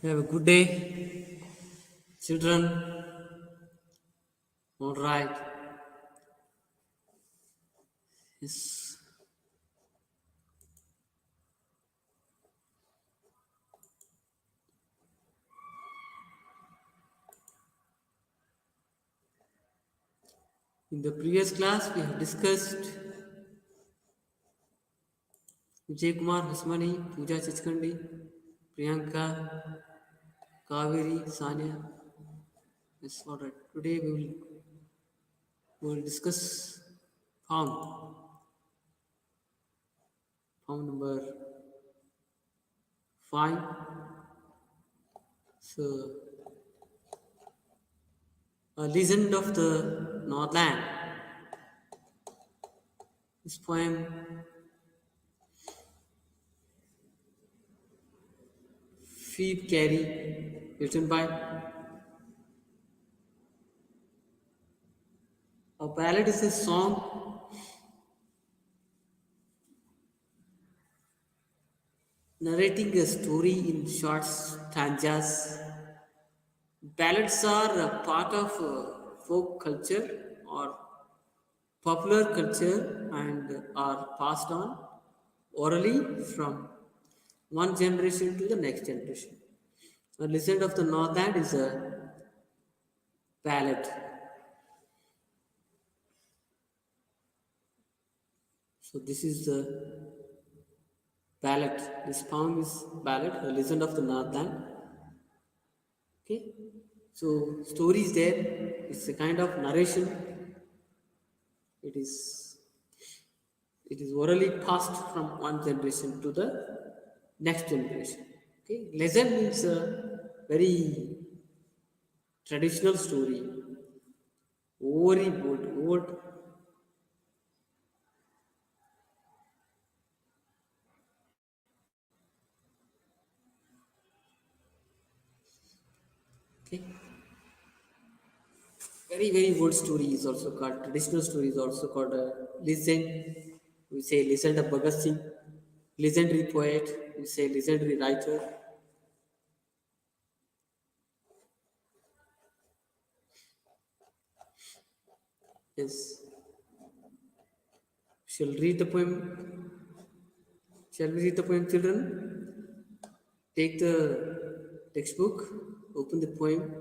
Have a good day, children. All right. Yes. In the previous class, we have discussed Vijay Kumar Hasmani, Pooja Chachkandi, Priyanka, Kaveri, Sanya. Yes, all right. Today we will discuss pound, pound number 5. So, a legend of the Northland. This poem, Phoebe Carey, written by a ballad is a song narrating a story in short stanzas. Ballads are a part of folk culture or popular culture and are passed on orally from one generation to the next generation. A Legend of the Northland is a ballad. So this is the ballad. This poem is ballad, a Legend of the Northland. Okay. So story is there. It's a kind of narration. It is it is orally passed from one generation to the next generation. Okay, legend means a very traditional story, very old. Okay, very old story is also called traditional story is also called a legend. We say legend of Bhagat Singh, legendary poet. We say legendary writer. Yes, shall read the poem. Shall we read the poem, children? Take the textbook, open the poem.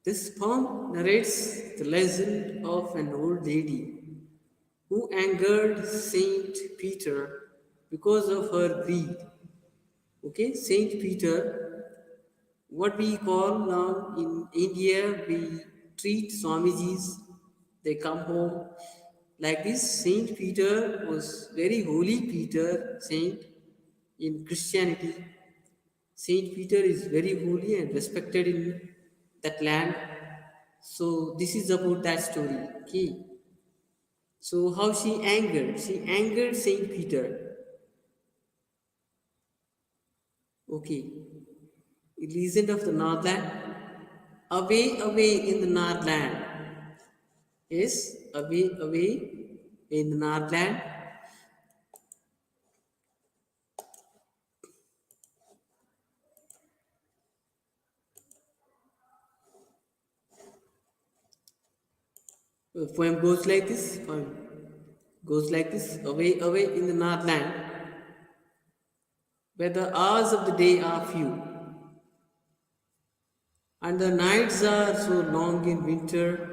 This poem narrates the legend of an old lady who angered Saint Peter because of her greed. Okay, Saint Peter, what we call now in India, we treat Swamijis, they come home like this. Saint Peter was very holy Peter, saint in Christianity. Saint Peter is very holy and respected in that land. So this is about that story. Okay. So how she angered? She angered Saint Peter. Okay. Legend of the Northland. Away in the Northland. Yes, away in the Northland. The poem goes like this. Poem goes like this. Away in the Northland, where the hours of the day are few, and the nights are so long in winter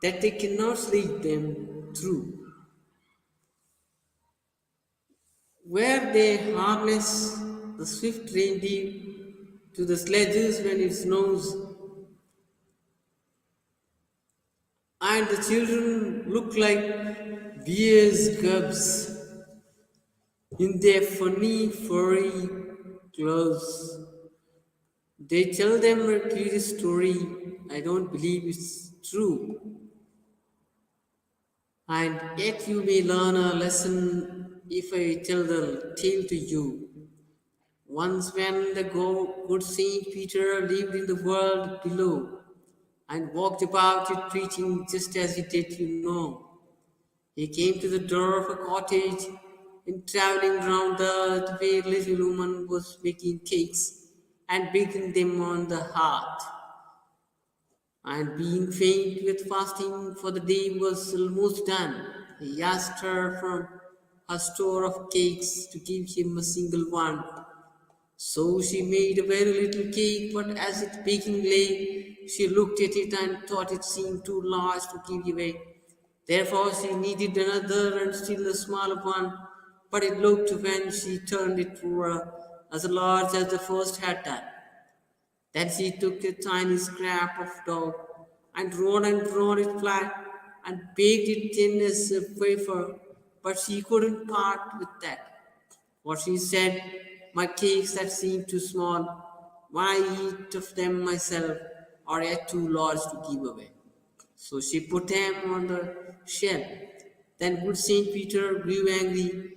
that they cannot sleep them through, where they harness the swift reindeer to the sledges when it snows, and the children look like bears' cubs in their funny furry clothes. They tell them a curious story. I don't believe it's true. And yet you may learn a lesson if I tell the tale to you. Once, when the good Saint Peter lived in the world below and walked about it preaching just as he did, he came to the door of a cottage and traveling round the earth where little woman was making cakes. and baking them on the hearth. And being faint with fasting, for the day was almost done, he asked her from her store of cakes to give him a single one. So she made a very little cake, but as it baking lay, she looked at it and thought it seemed too large to give away. Therefore she needed another and still a smaller one, but it looked when she turned it over as large as the first had done. Then she took a tiny scrap of dough and rolled it flat and baked it thin as a wafer, but she couldn't part with that. For she said, my cakes that seem too small, when I eat of them myself, are yet too large to give away. So she put them on the shelf. Then good Saint Peter grew angry,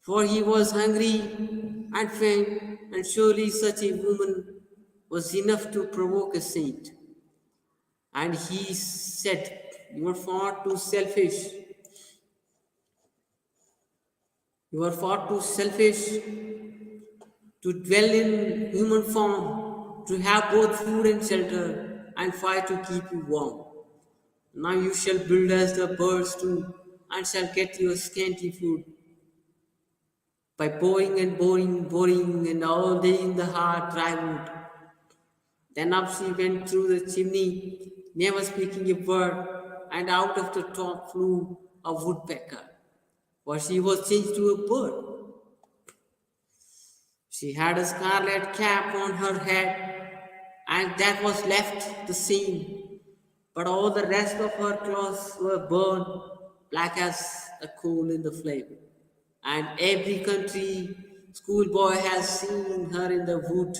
for he was hungry and faint, and surely such a woman was enough to provoke a saint. And he said, you are far too selfish. You are far too selfish to dwell in human form, to have both food and shelter, and fire to keep you warm. Now you shall build as the birds do, and shall get your scanty food by boring, and all day in the hard dry wood. Then up she went through the chimney, never speaking a word, and out of the top flew a woodpecker, for she was changed to a bird. She had a scarlet cap on her head, and that was left the same, but all the rest of her clothes were burned black as a coal in the flame. And every country schoolboy has seen her in the wood,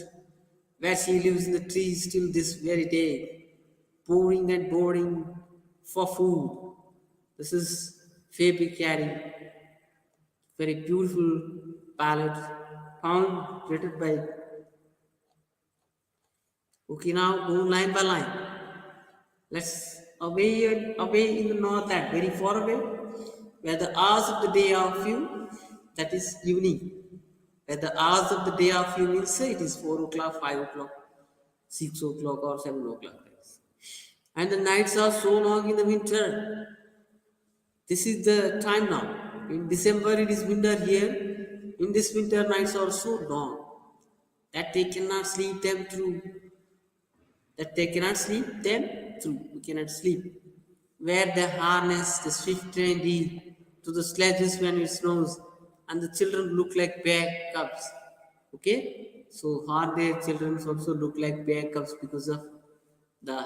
where she lives in the trees till this very day, boring for food. This is Fabric Carry, very beautiful ballad found written by. Okay, now go line by line. Let's away in the Northland, very far away, where the hours of the day are few, that is evening. Where the hours of the day are few means say it is 4 o'clock, 5 o'clock, 6 o'clock, or 7 o'clock. And the nights are so long in the winter. This is the time now. In December it is winter here. In this winter nights are so long that they cannot sleep them through. We cannot sleep. Where they harness the swift reindeer to the sledges when it snows, and the children look like bear cubs. Okay? So hard their children also look like bear cubs because of the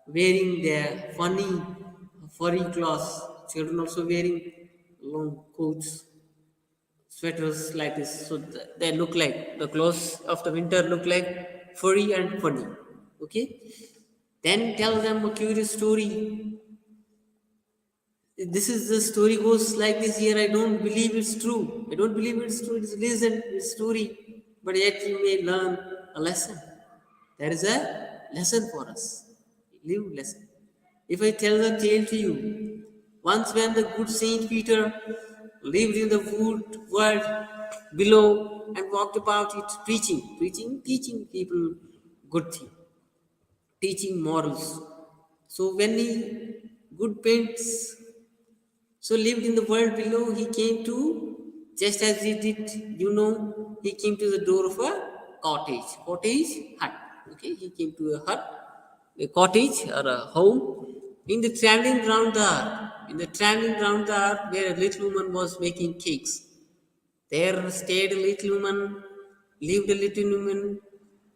wearing their funny furry clothes. Children also wearing long coats, sweaters like this. So they look like the clothes of the winter look like furry and funny. Okay? Then tell them a curious story. This is the story goes like this here. I don't believe it's true. I don't believe it's true. It's legend, it's story. But yet you may learn a lesson. There is a lesson for us. Live lesson. If I tell the tale to you, once when the good Saint Peter lived in the wood world below and walked about it teaching people good thing, teaching morals. So when he good paints so lived in the world below, he came to, just as he did, he came to the door of a cottage, hut. Okay, he came to a hut, a cottage or a home in the traveling round the earth. In the traveling round the earth, where a little woman was making cakes. There stayed a little woman, lived a little woman.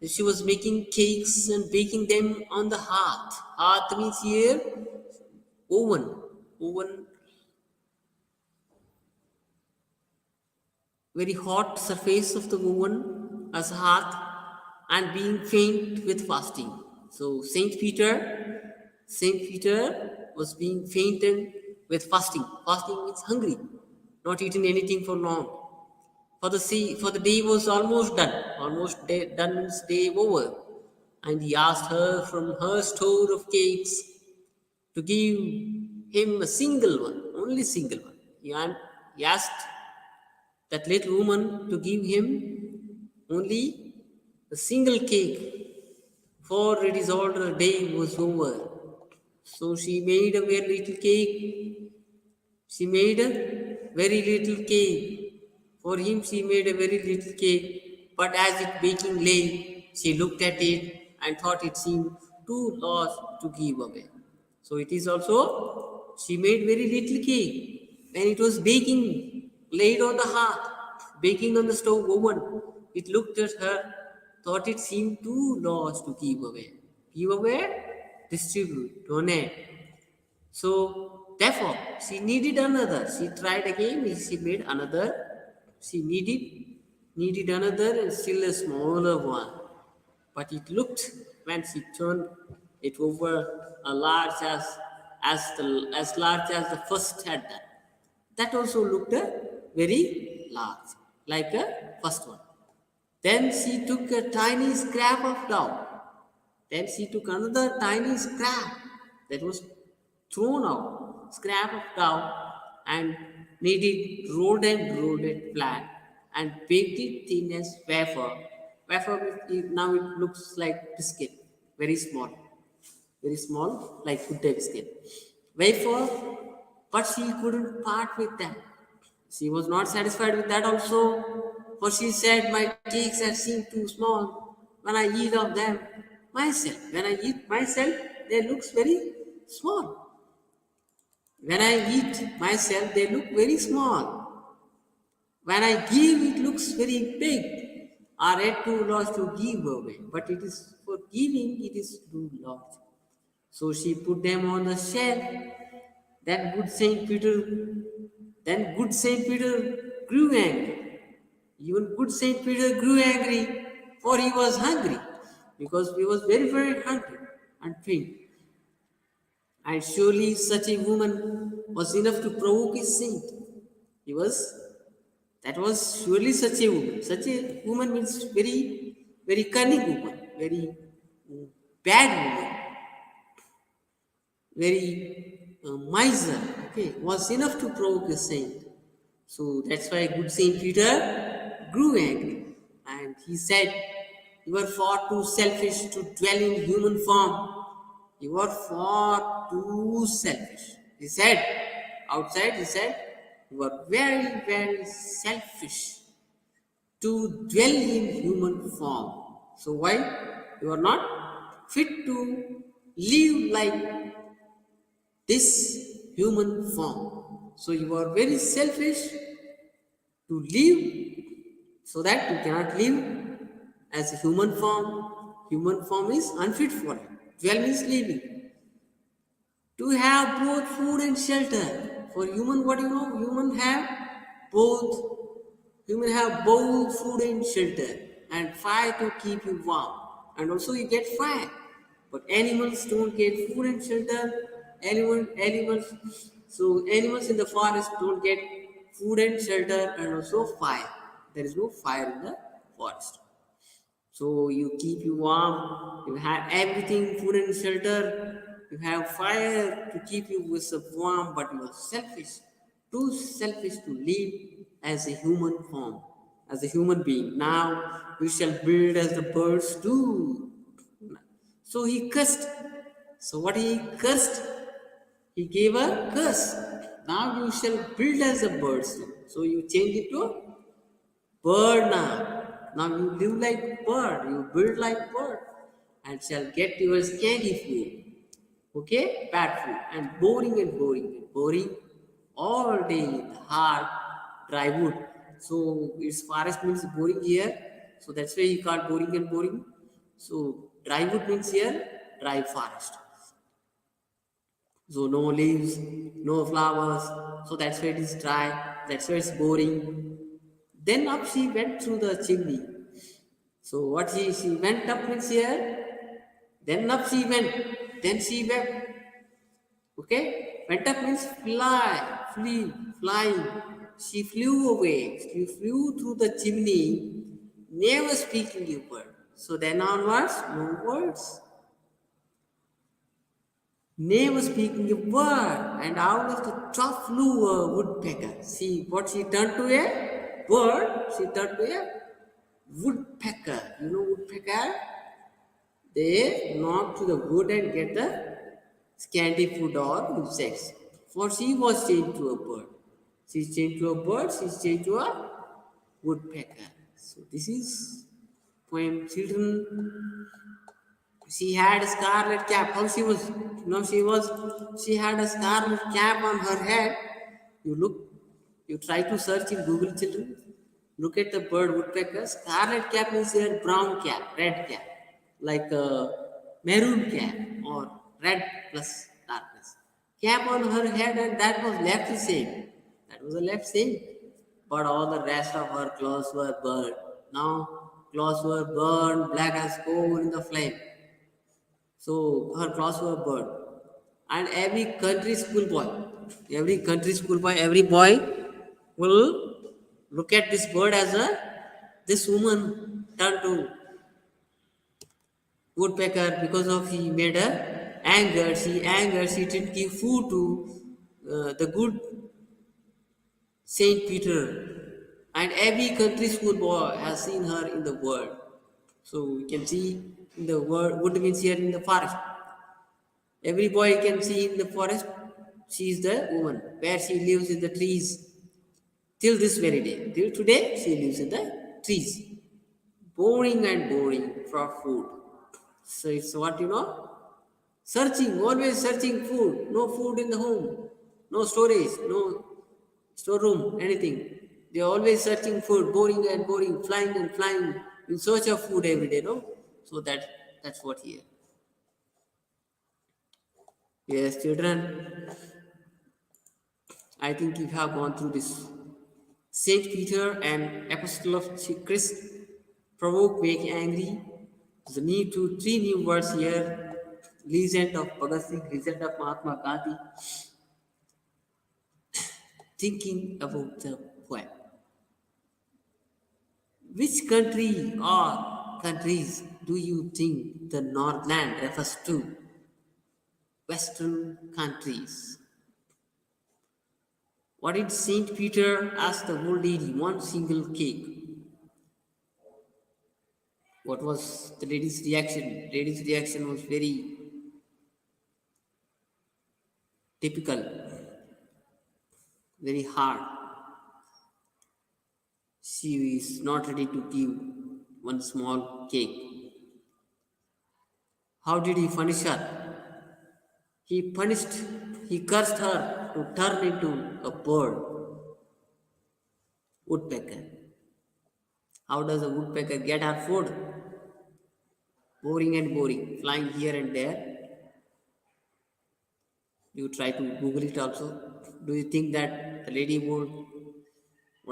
She was making cakes and baking them on the hearth. Hearth means here oven. Oven, very hot surface of the oven as a hearth, and being faint with fasting. So Saint Peter was being fainted with fasting. Fasting means hungry, not eating anything for long. For the day was almost done. Done means day over. And he asked her from her store of cakes to give him a single one, only single one. He asked that little woman to give him only a single cake, for it is all the day was over. So she made a very little cake. She made a very little cake. For him, she made a very little cake. But as it baking lay, she looked at it and thought it seemed too large to give away. So it is also, she made very little cake. When it was baking, laid on the hearth, baking on the stove oven, it looked at her, thought it seemed too large to give away. Give away? Distribute, donate. So therefore, she needed another. She tried again. She made another. She needed another and still a smaller one. But it looked when she turned it over a large as large as the first had done. That also looked very large, like a first one. Then she took a tiny scrap of dough. Then she took another tiny scrap that was thrown out, scrap of dough, and made it, rolled it flat, and baked it thin as wafer. Wafer, now it looks like biscuit, very small, like good day biscuit. Wafer, but she couldn't part with that. She was not satisfied with that also, for she said, my cakes have seemed too small when I eat of them myself. When I eat myself, they look very small. When I eat myself, they look very small. When I give, it looks very big. Are yet too large to give away. But it is for giving, it is too large. So she put them on the shelf. Then good Saint Peter Then good Saint Peter grew angry. Even good Saint Peter grew angry, for he was hungry, because he was very, very hungry and faint. And surely such a woman was enough to provoke a saint. He was, that was surely such a woman. Such a woman means very, very cunning woman, very bad woman, very miser, okay, was enough to provoke a saint. So that's why good Saint Peter grew angry, and he said, "You are far too selfish to dwell in human form. You are far too selfish." He said, outside, he said, "You are very, very selfish to dwell in human form. So why? You are not fit to live like this human form. So you are very selfish to live, so that you cannot live as a human form. Human form is unfit for it. Dwell means living. To have both food and shelter. For human, what you know? Both. Human have both food and shelter, and fire to keep you warm. And also you get fire. But animals don't get food and shelter. Animals in the forest don't get food and shelter and also fire. There is no fire in the forest. So you keep you warm, you have everything, food and shelter, you have fire to keep you with warm, but you are selfish, too selfish to live as a human form, as a human being. Now you shall build as the birds do. So he cursed. So what he cursed? He gave a curse. Now you shall build as the birds do. So you change it to bird now. Now you live like bird, you build like bird, and shall get your scanty food. Okay? Bad food. And boring and boring and boring all day in the hard dry wood. So its forest means boring here. So that's why he called boring and boring. So dry wood means here dry forest. So no leaves, no flowers. So that's why it is dry. That's why it's boring. Then up she went through the chimney. So what she went up means here. Then up she went. Then she wept. Okay? Went up means flying. She flew away. She flew through the chimney, never speaking a word. So then onwards, no words. Never speaking a word, and out of the top flew a woodpecker. See what she turned to a bird, she turned to a Woodpecker. You know woodpecker? They knock to the wood and get the scanty food or insects. For she was changed to a bird. She's changed to a bird, she's changed to a woodpecker. So this is poem children. She had a scarlet cap. How she was? She had a scarlet cap on her head. You look, you try to search in Google, children. Look at the bird woodpecker. Scarlet cap means their brown cap, red cap, like a maroon cap or red plus darkness. Cap on her head, and that was left the same. That was the left same. But all the rest of her clothes were burned. Now clothes were burned black as coal in the flame. So her clothes were burned. And every boy will look at this bird as a this woman turned to woodpecker because of he made her angered. She didn't give food to the good Saint Peter. And every country school boy has seen her in the world. So you can see in the world wood means here in the forest. Every boy can see in the forest, she is the woman, where she lives in the trees till this very day. Till today, she lives in the trees, boring and boring for food. So it's what searching, always searching food. No food in the home, no storage, no storeroom, anything. They're always searching food, boring and boring, flying and flying in search of food every day, no? So that's what here. Yes, children, I think you have gone through this. Saint Peter and Apostle of Christ provoke, make angry. The need to three new words here. Legend of Bhagat Singh, legend of Mahatma Gandhi. Thinking about the poem. Which country or countries do you think the Northland refers to? Western countries. What did Saint Peter ask the old lady? One single cake. What was the lady's reaction? Lady's reaction was very typical, very hard. She is not ready to give one small cake. How did he punish her? He cursed her to turn into a bird, woodpecker. How does a woodpecker get her food? Boring and boring, flying here and there. You try to Google it also. Do you think that the lady would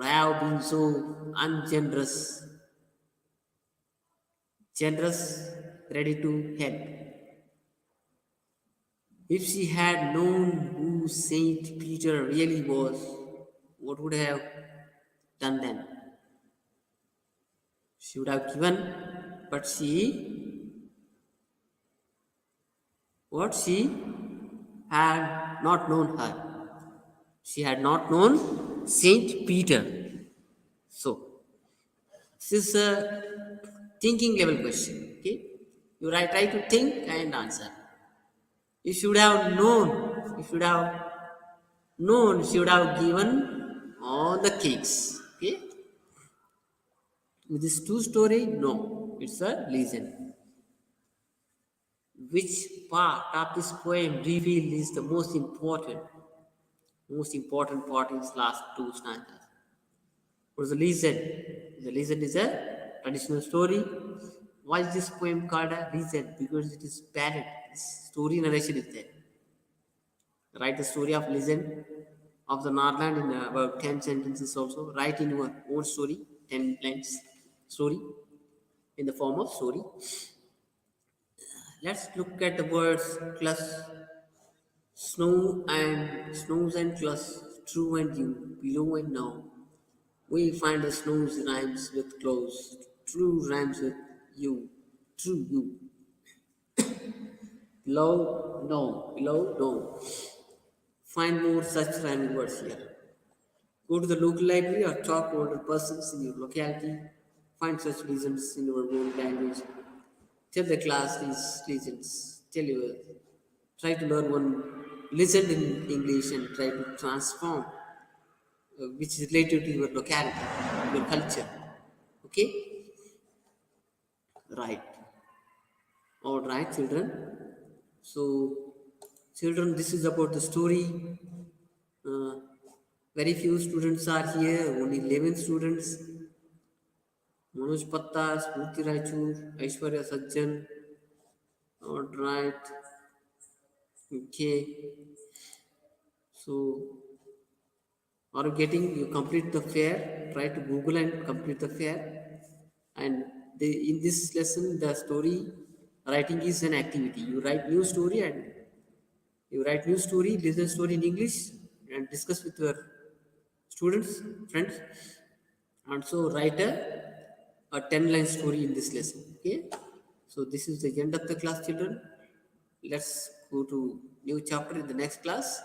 have been so ungenerous, generous, ready to help? If she had known who Saint Peter really was, what would have done then? She would have given, but she had not known her. She had not known Saint Peter. So, this is a thinking level question. Okay, you try to think and answer. You should have known. You should have known. Should have given all the cakes. Okay, with this true story, no, it's a legend. Which part of this poem do you feel is the most important? Most important part is last two stanzas. What is the legend? The legend is a traditional story. Why is this poem called a legend? Because it is ballad. Story narration is there. Write the story of legend of the Northland in about 10 sentences also. Write in your own story, 10 lines story in the form of story. Let's look at the words plus snows and plus true and you, below and now. We find the snows rhymes with close, true rhymes with you, true you. Below, no. Find more such rhyming words here. Go to the local library or talk to older persons in your locality. Find such legends in your own language. Tell the class these legends. Tell your try to learn one legend in English and try to transform which is related to your locality, your culture. Okay? Right. All right, children. So, children, this is about the story. Uh, very few students are here, only 11 students. Manoj Patta, Smriti Raichur, Aishwarya Sajjan. All right. Okay. So, are you getting, you complete the fair? Try to Google and complete the fair. And in this lesson the story writing is an activity. You write new story and you write new story, listen story in English and discuss with your students, friends, and so write a 10-line story in this lesson. Okay, so this is the end of the class, children. Let's go to new chapter in the next class.